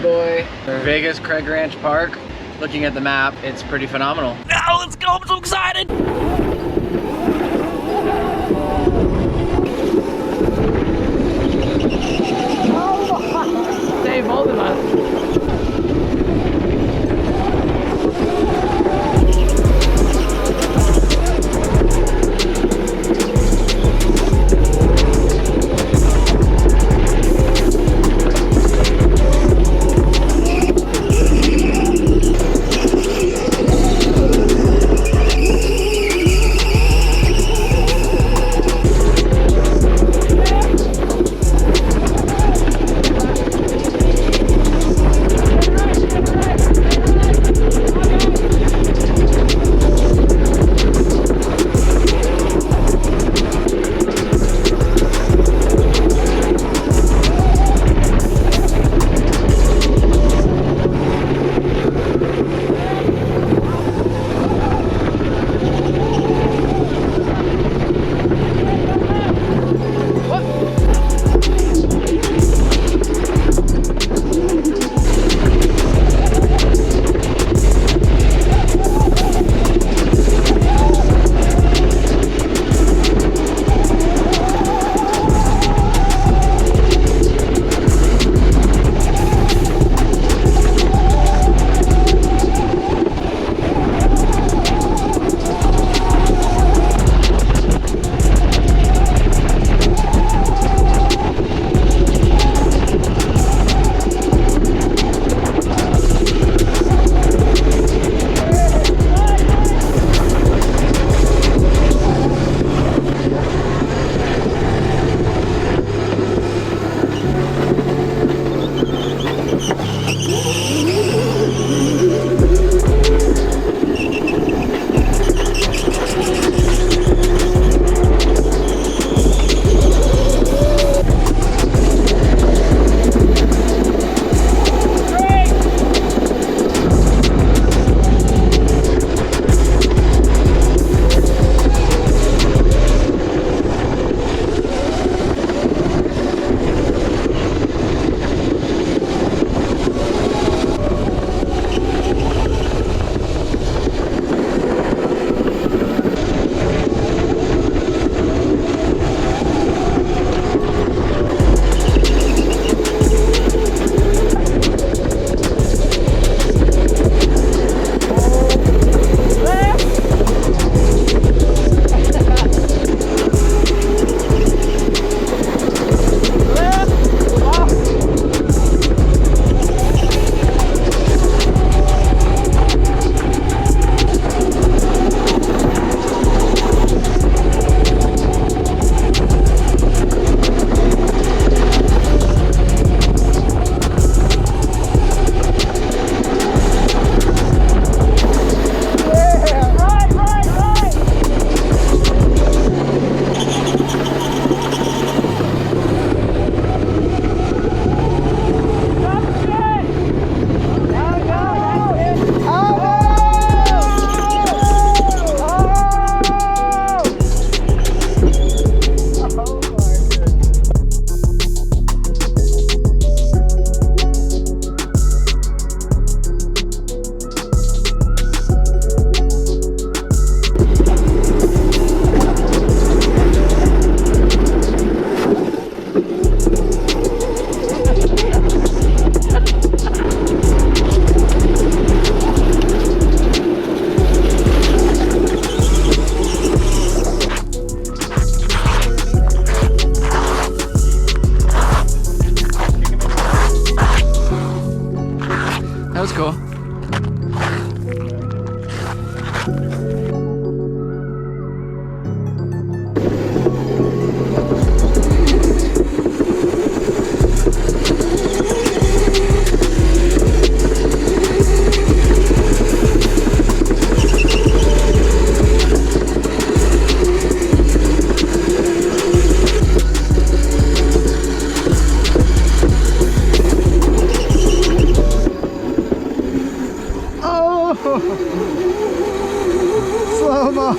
boy. Vegas Craig Ranch Park. Looking at the map, it's pretty phenomenal. Now let's go, I'm so excited! Stay molded, man. That was cool. Slow-mo.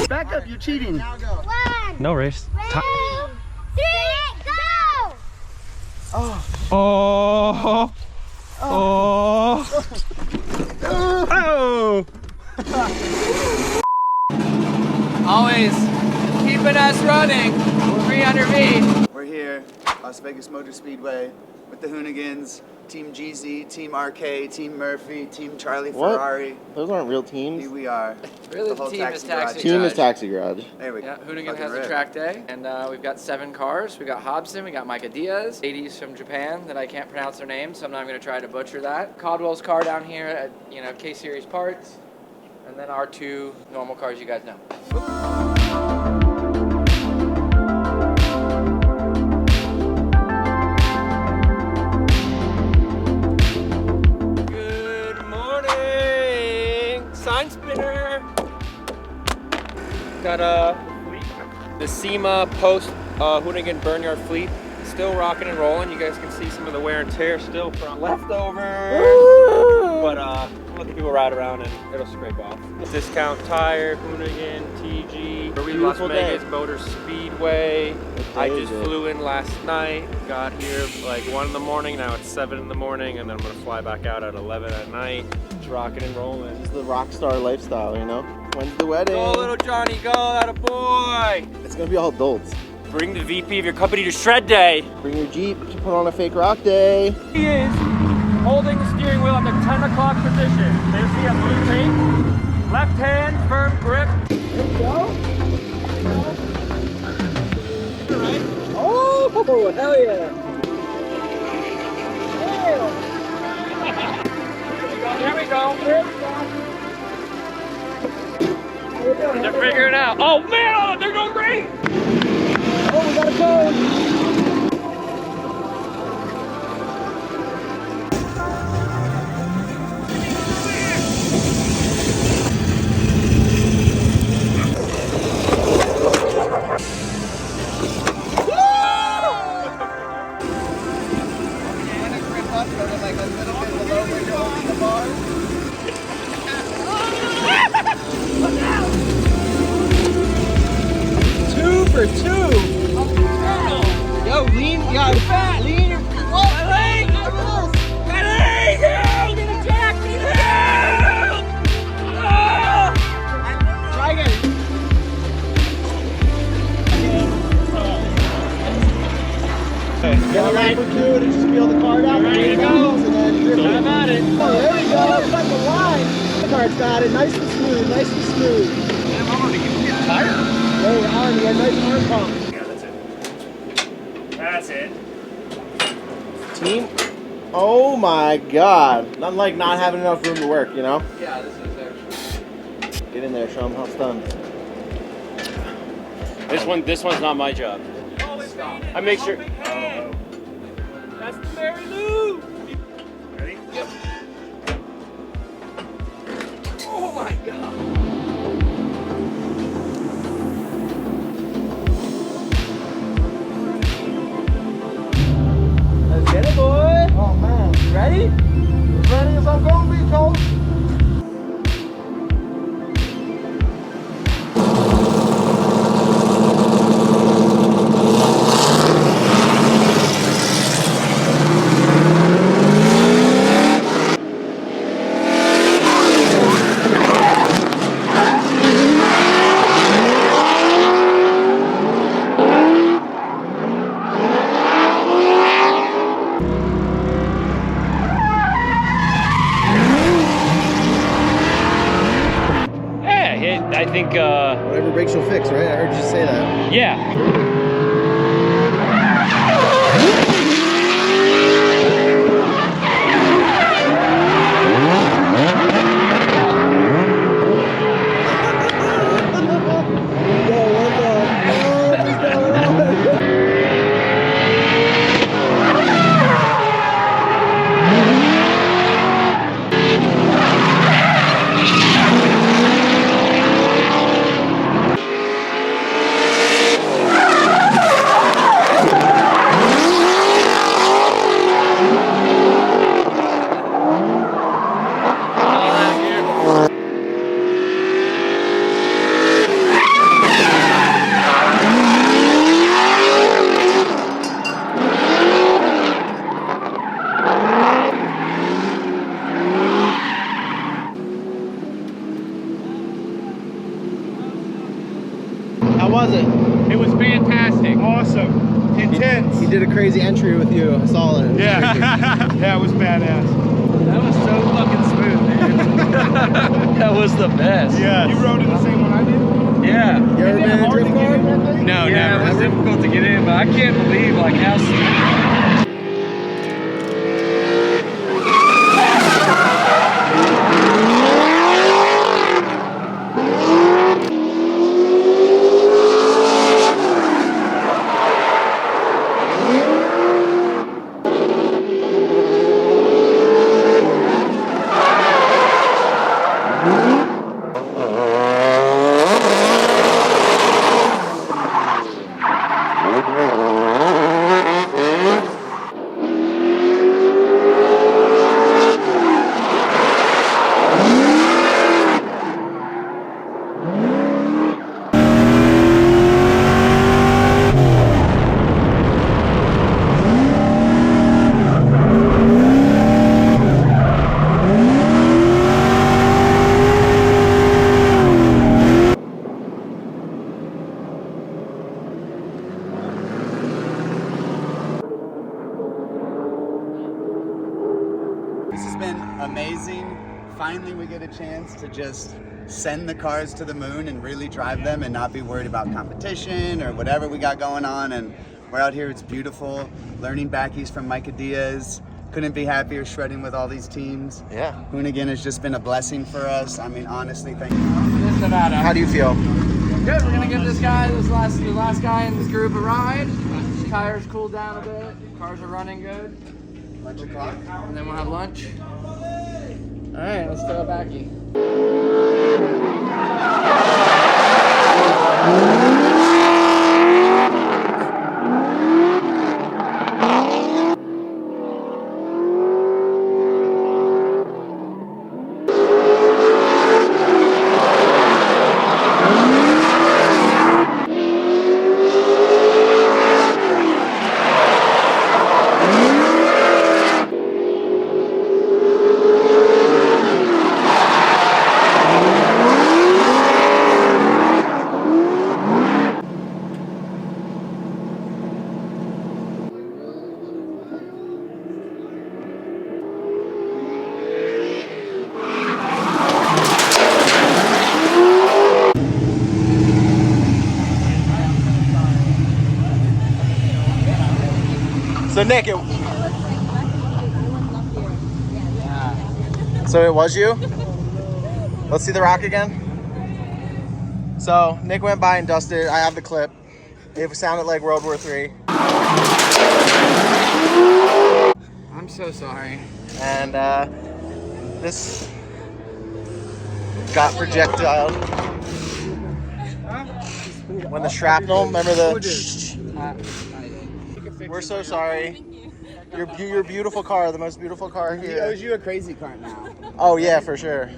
Back up, you're cheating. Now go. 1, No race. 2, 3. Oh. Oh. Oh. Oh. Always keeping us running. 300 feet. We're here, Las Vegas Motor Speedway, with the Hoonigans, Team GZ, Team RK, Team Murphy, Team Charlie Ferrari. Those aren't real teams. Here we are. Really, the whole team is taxi Taxi garage. Team is Taxi Garage. There we go. Yeah, Hoonigan Fucking has a rip. track day, and we've got 7 cars. We got Hobson, we got Micah Diaz, ladies from Japan that I can't pronounce their names, so I'm not going to try to butcher that. Caldwell's car down here at K-Series parts, and then our 2 normal cars you guys know. Good morning. Sign spinner. Got the SEMA post Hoonigan Burnyard fleet still rocking and rolling. You guys can see some of the wear and tear still from leftovers. But let the people ride around and it'll scrape off. Discount tire, Hoonigan, TG, Las Vegas Motor Speedway. I just flew in last night, got here like 1 in the morning, now it's 7 in the morning, and then I'm gonna fly back out at 11 at night. It's rocking and rolling. This is the rock star lifestyle, you know? When's the wedding? Go little Johnny, go, atta boy! It's gonna be all adults. Bring the VP of your company to shred day. Bring your Jeep to put on a fake rock day. He is holding the steering wheel at the 10 o'clock position. There's the blue tape. Left hand, firm grip. There we go. Right. Oh, hell yeah. There we go. They're figuring it out. Oh man, they're going great. Oh, we got a code. Yo, lean, you got fat, lean your My leg! My leg! Help! Get a jack! Help! Oh! Try again. Get a lap or 2 and just feel the card out. Ready to go. And then Have at it. oh, there we go. Got the line. The card's got it. Nice and smooth. Nice and smooth. Damn, I'm gonna get tired. There you are. You got nice arm pump. Yeah, that's it. Team. Oh my God. Nothing like not having enough room to work, you know? Yeah, this is there. Get in there, show them how it's done. This one's not my job. I make sure. That's the Mary Lou. Ready? Yep. Oh my God. Let's get it, boy. Oh man, you ready? As ready as I'm gonna be, coach. I think, Whatever breaks you'll fix, right? I heard you say that. yeah. awesome. Intense. He did a crazy entry with you. I saw it. Yeah. Yeah, it was badass. That was so fucking smooth, man. That was the best. Yeah. You rode in the same one I did? Yeah. You ever been in a drift car? No, yeah, it was difficult to get in, but I can't believe like how. This has been amazing. Finally, we get a chance to just send the cars to the moon and really drive them and not be worried about competition or whatever we got going on. And we're out here, it's beautiful. Learning Backies from Micah Diaz. Couldn't be happier shredding with all these teams. Yeah. Hoonigan has just been a blessing for us. I mean, honestly, thank you. This is Nevada. How do you feel? Good. We're gonna give this guy, the last guy in this group, a ride. Tires cooled down a bit. Cars are running good. Lunch o'clock. And then we'll have lunch. All right, let's throw it backy. So Nick, so it was you? Let's see the rock again. So Nick went by and dusted. I have the clip. It sounded like World War III. I'm so sorry. And this got projectile. When the shrapnel, remember the... We're so sorry. Your beautiful car, the most beautiful car He here. owes you a crazy car now. Oh yeah, for sure.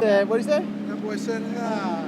Damn. What'd he say? That boy said, nah.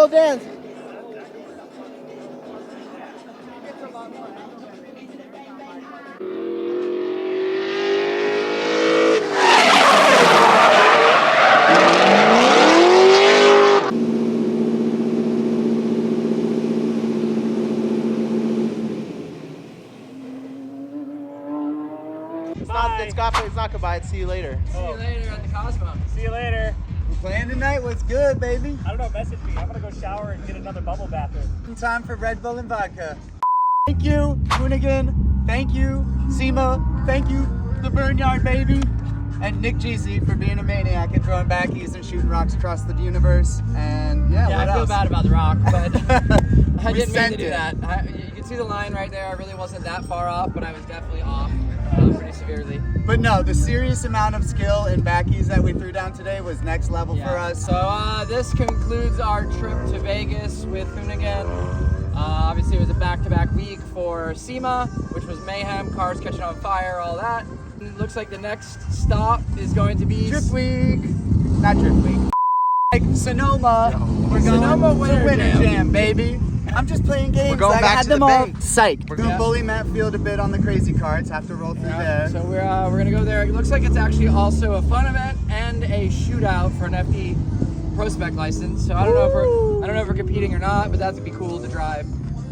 little dance. It's not goodbye. It's see you later. See you later at the Cosmo. See you later. We're playing tonight. What's good, baby? I don't know, message me. I'm gonna go shower and get another bubble bathroom. Time for Red Bull and vodka. Thank you, Hoonigan. Thank you, SEMA. Thank you, the Burnyard baby. And Nick Jeezy for being a maniac and throwing backies and shooting rocks across the universe. And yeah, Yeah, what I feel else? bad about the rock, but I We didn't mean sent to do it. that. You can see the line right there. I really wasn't that far off, but I was definitely off pretty severely. But no, the serious amount of skill in backies that we threw down today was next level for us. So this concludes our trip to Vegas with Hoonigan. Obviously, it was a back-to-back week for SEMA, which was mayhem, cars catching on fire, all that. It looks like the next stop is going to be Trip week, not trip week. Like Sonoma, we're going Sonoma to Winter Winter Jam. Jam, baby. I'm just playing games. We're going I back had to them the all Bay. psyched. We're Gonna going- bully Matt Field a bit on the crazy cards. Have to roll through there. So we're gonna go there. It looks like it's actually also a fun event and a shootout for an FD Pro Spec license. So I don't know if we're competing or not, but that'd be cool to drive.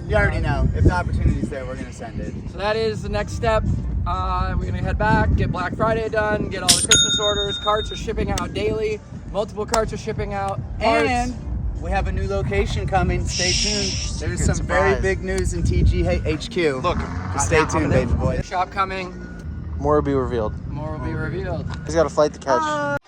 You already know. If the opportunity's there, we're gonna send it. So that is the next step. We're gonna head back, get Black Friday done, get all the Christmas orders. Carts are shipping out daily. Multiple carts are shipping out. Parts. And we have a new location coming. Stay tuned. There's Secret some very surprise. big news in TG HQ. Look, Stay tuned, baby boy. Shop coming. more will be revealed. More will be revealed. He's got a flight to catch.